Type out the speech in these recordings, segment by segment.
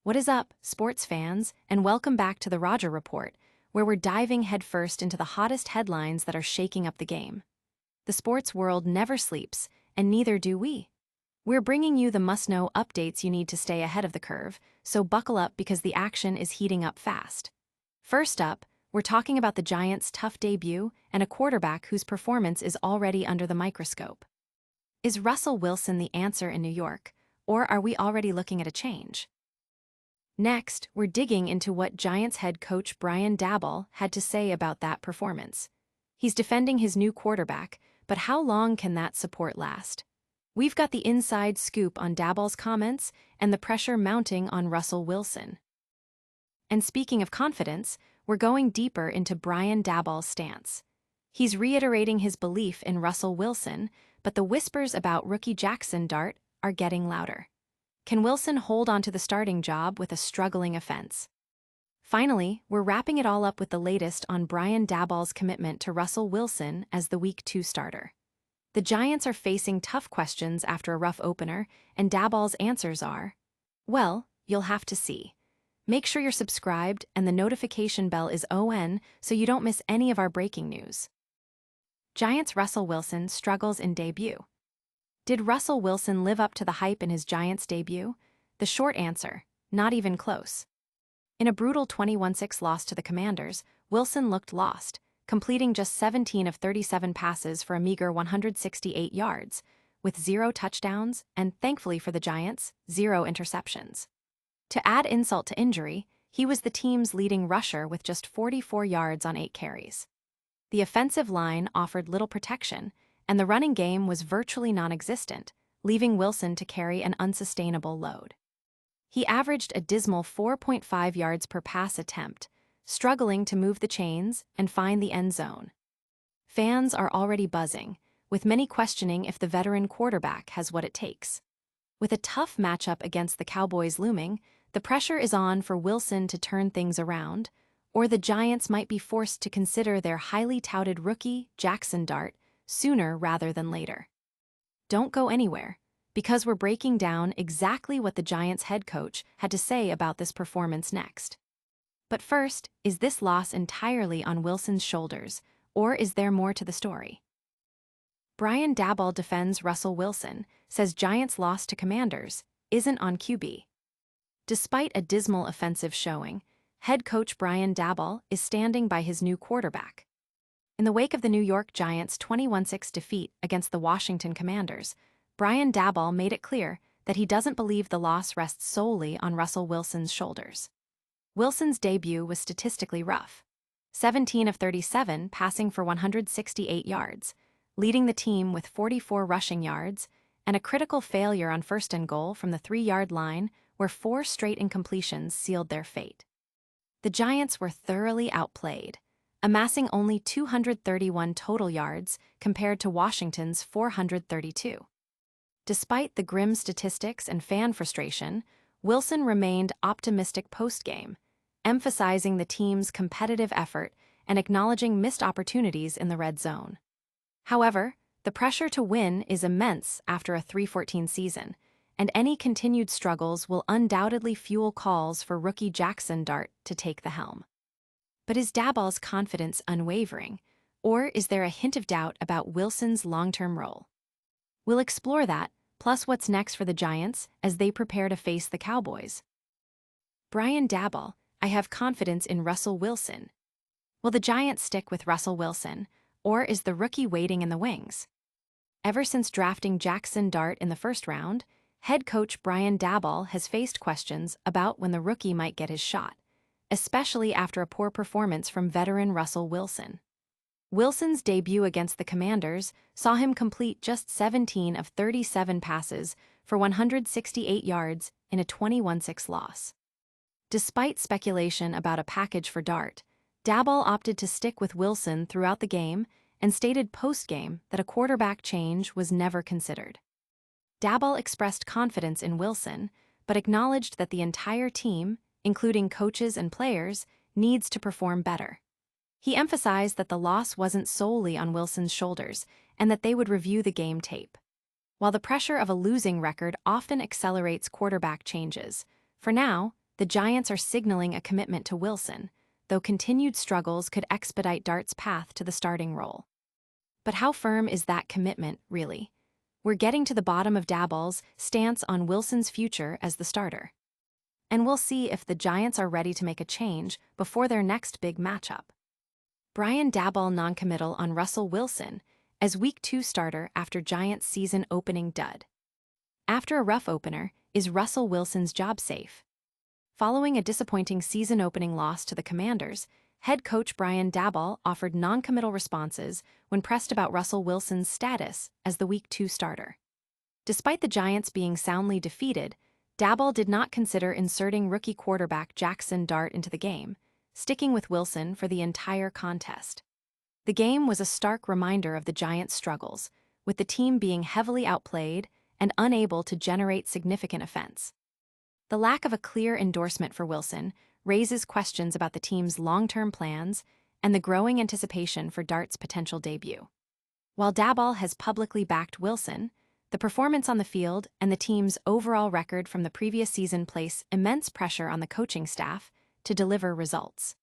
What is up, sports fans, and welcome back to the Roger Report, where we're diving headfirst into the hottest headlines that are shaking up the game. The sports world never sleeps, and neither do we. We're bringing you the must-know updates you need to stay ahead of the curve, so buckle up because the action is heating up fast. First up, we're talking about the Giants' tough debut and a quarterback whose performance is already under the microscope. Is Russell Wilson the answer in New York, or are we already looking at a change? Next, we're digging into what Giants head coach Brian Daboll had to say about that performance. He's defending his new quarterback, but how long can that support last? We've got the inside scoop on Daboll's comments and the pressure mounting on Russell Wilson. And speaking of confidence, we're going deeper into Brian Daboll's stance. He's reiterating his belief in Russell Wilson, but the whispers about rookie Jaxson Dart are getting louder. Can Wilson hold on to the starting job with a struggling offense? Finally, we're wrapping it all up with the latest on Brian Daboll's commitment to Russell Wilson as the Week 2 starter. The Giants are facing tough questions after a rough opener, and Daboll's answers are, well, you'll have to see. Make sure you're subscribed and the notification bell is on so you don't miss any of our breaking news. Giants' Russell Wilson struggles in debut. Did Russell Wilson live up to the hype in his Giants debut? The short answer, not even close. In a brutal 21-6 loss to the Commanders, Wilson looked lost, completing just 17 of 37 passes for a meager 168 yards, with 0 touchdowns and, thankfully for the Giants, 0 interceptions. To add insult to injury, he was the team's leading rusher with just 44 yards on 8 carries. The offensive line offered little protection, and the running game was virtually non-existent, leaving Wilson to carry an unsustainable load. He averaged a dismal 4.5 yards per pass attempt, struggling to move the chains and find the end zone. Fans are already buzzing, with many questioning if the veteran quarterback has what it takes. With a tough matchup against the Cowboys looming, the pressure is on for Wilson to turn things around, or the Giants might be forced to consider their highly touted rookie, Jaxson Dart, sooner rather than later. Don't go anywhere, because we're breaking down exactly what the Giants head coach had to say about this performance next. But first, is this loss entirely on Wilson's shoulders, or is there more to the story? Brian Daboll defends Russell Wilson, says Giants' loss to Commanders isn't on QB. Despite a dismal offensive showing, head coach Brian Daboll is standing by his new quarterback. In the wake of the New York Giants' 21-6 defeat against the Washington Commanders, Brian Daboll made it clear that he doesn't believe the loss rests solely on Russell Wilson's shoulders. Wilson's debut was statistically rough. 17 of 37 passing for 168 yards, leading the team with 44 rushing yards, and a critical failure on first and goal from the 3-yard line where 4 straight incompletions sealed their fate. The Giants were thoroughly outplayed, amassing only 231 total yards compared to Washington's 432. Despite the grim statistics and fan frustration, Wilson remained optimistic post-game, emphasizing the team's competitive effort and acknowledging missed opportunities in the red zone. However, the pressure to win is immense after a 3-14 season, and any continued struggles will undoubtedly fuel calls for rookie Jaxson Dart to take the helm. But is Daboll's confidence unwavering, or is there a hint of doubt about Wilson's long-term role? We'll explore that, plus what's next for the Giants as they prepare to face the Cowboys. Brian Daboll, I have confidence in Russell Wilson. Will the Giants stick with Russell Wilson, or is the rookie waiting in the wings? Ever since drafting Jaxson Dart in the first round, head coach Brian Daboll has faced questions about when the rookie might get his shot, especially after a poor performance from veteran Russell Wilson. Wilson's debut against the Commanders saw him complete just 17 of 37 passes for 168 yards in a 21-6 loss. Despite speculation about a package for Dart, Daboll opted to stick with Wilson throughout the game and stated post-game that a quarterback change was never considered. Daboll expressed confidence in Wilson, but acknowledged that the entire team, including coaches and players, needs to perform better. He emphasized that the loss wasn't solely on Wilson's shoulders and that they would review the game tape. While the pressure of a losing record often accelerates quarterback changes, for now, the Giants are signaling a commitment to Wilson, though continued struggles could expedite Dart's path to the starting role. But how firm is that commitment, really? We're getting to the bottom of Daboll's stance on Wilson's future as the starter. And we'll see if the Giants are ready to make a change before their next big matchup. Brian Daboll noncommittal on Russell Wilson as Week 2 starter after Giants' season-opening dud. After a rough opener, is Russell Wilson's job safe? Following a disappointing season-opening loss to the Commanders, head coach Brian Daboll offered noncommittal responses when pressed about Russell Wilson's status as the Week 2 starter. Despite the Giants being soundly defeated, Daboll did not consider inserting rookie quarterback Jaxson Dart into the game, sticking with Wilson for the entire contest. The game was a stark reminder of the Giants' struggles, with the team being heavily outplayed and unable to generate significant offense. The lack of a clear endorsement for Wilson raises questions about the team's long-term plans and the growing anticipation for Dart's potential debut. While Daboll has publicly backed Wilson, the performance on the field and the team's overall record from the previous season place immense pressure on the coaching staff to deliver results.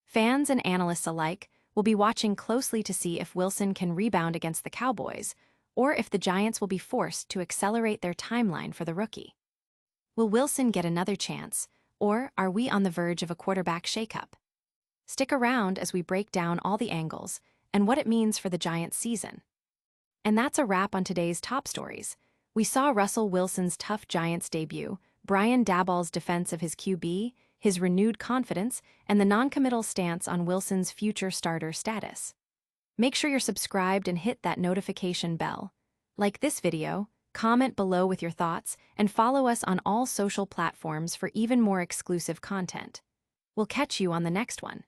Fans and analysts alike will be watching closely to see if Wilson can rebound against the Cowboys or if the Giants will be forced to accelerate their timeline for the rookie. Will Wilson get another chance, or are we on the verge of a quarterback shakeup? Stick around as we break down all the angles and what it means for the Giants' season. And that's a wrap on today's top stories. We saw Russell Wilson's tough Giants debut, Brian Daboll's defense of his QB, his renewed confidence, and the noncommittal stance on Wilson's future starter status. Make sure you're subscribed and hit that notification bell. Like this video, comment below with your thoughts, and follow us on all social platforms for even more exclusive content. We'll catch you on the next one.